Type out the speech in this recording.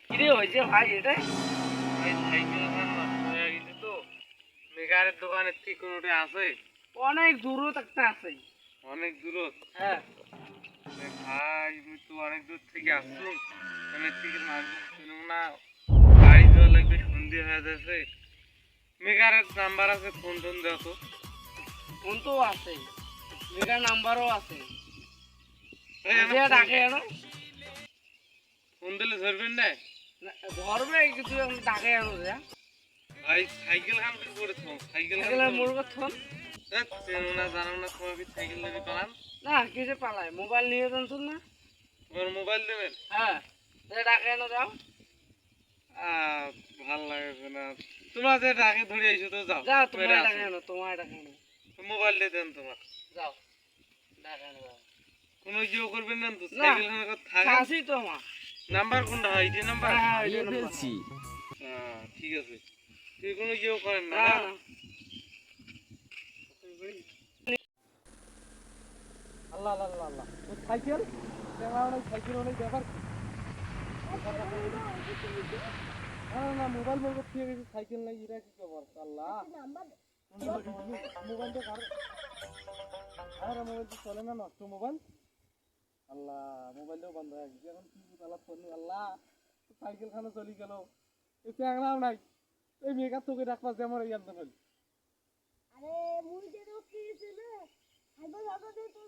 কিরে হয়েছে ভাই এটা? ভাই সাইকেল আমার নষ্ট হয়ে গেছে তো মেকারের দোকানের ঠিক কোনোটা আছে? অনেক দূরত একটা আছে। অনেক দূরত? হ্যাঁ ভাই আমি তো অনেক দূর থেকে আসলাম, মানে থেকে মারবো না, বাড়ি যাওয়া লাগবে, সন্ধে হয়ে যাচ্ছে। মেকারের নাম্বার আছে, ফোন টোন দেওয়া তো। ফোন তো আছে, মেগার নাম্বারও আছে। ভাই, যে আমার ডাকে এনো ফোন দিলে ধরবেন না? ধরবে কিন্তু ডাকে এনো যে ভাই সাইকেল খান কি করে থাম, সাইকেল খান এগুলো মোর কথা চেনো না জানো না, তোমাকে সাইকেল ধরে পালান। না কিসে পালায়, মোবাইল নিয়ে জানছো না? তোমার মোবাইল দেবেন? হ্যাঁ যে ডাকে এনো যাও ভাল লাগছে না, তোমরা যে ডাকে ধরে আইছো তো যাও। যাও, মেরে তোমার আসো। ডাকে এনো, তোমার ডাকে এনো। মোবাইল দিয়ে দেন তোমার। যাও ডাকে এনো যাও। কোনো ইয়ে করবেন না তো, না, সাইকেল খান থাকে। কাশি তো আমার। নাম্বার কোনটা হয়, এই নাম্বার? হ্যাঁ এটা নাম্বার। ঠিক আছে, তুই কোনো ইয়ে করেন না। না হ্যাঁ? না আল্লাহ আল্লাহ আল্লাহ আল্লাহ, তোর সাইকেল দেখা অনেক, সাইকেল অনেক ব্যাপার কি? না না না, মোবাইল মোবাইল ঠিক আছে, সাইকেল নাই, এটা কি খবর? আল্লাহ, মোবাইলটা কার? আরে মোবাইল তো চলে না, নষ্ট মোবাইল। আল্লাহ, মোবাইলটাও বন্ধ হয়ে গেছে, এখন কি আলাপ করবো? আল্লাহ, সাইকেল খানে চলে গেল, এই ট্যাংরাও নাই, এই মেঘার তোকে ডাকপাস দিয়ে আমার এই আনতে পারি। আরে মুই যে রকি ছিল আইবা যাবা দে তো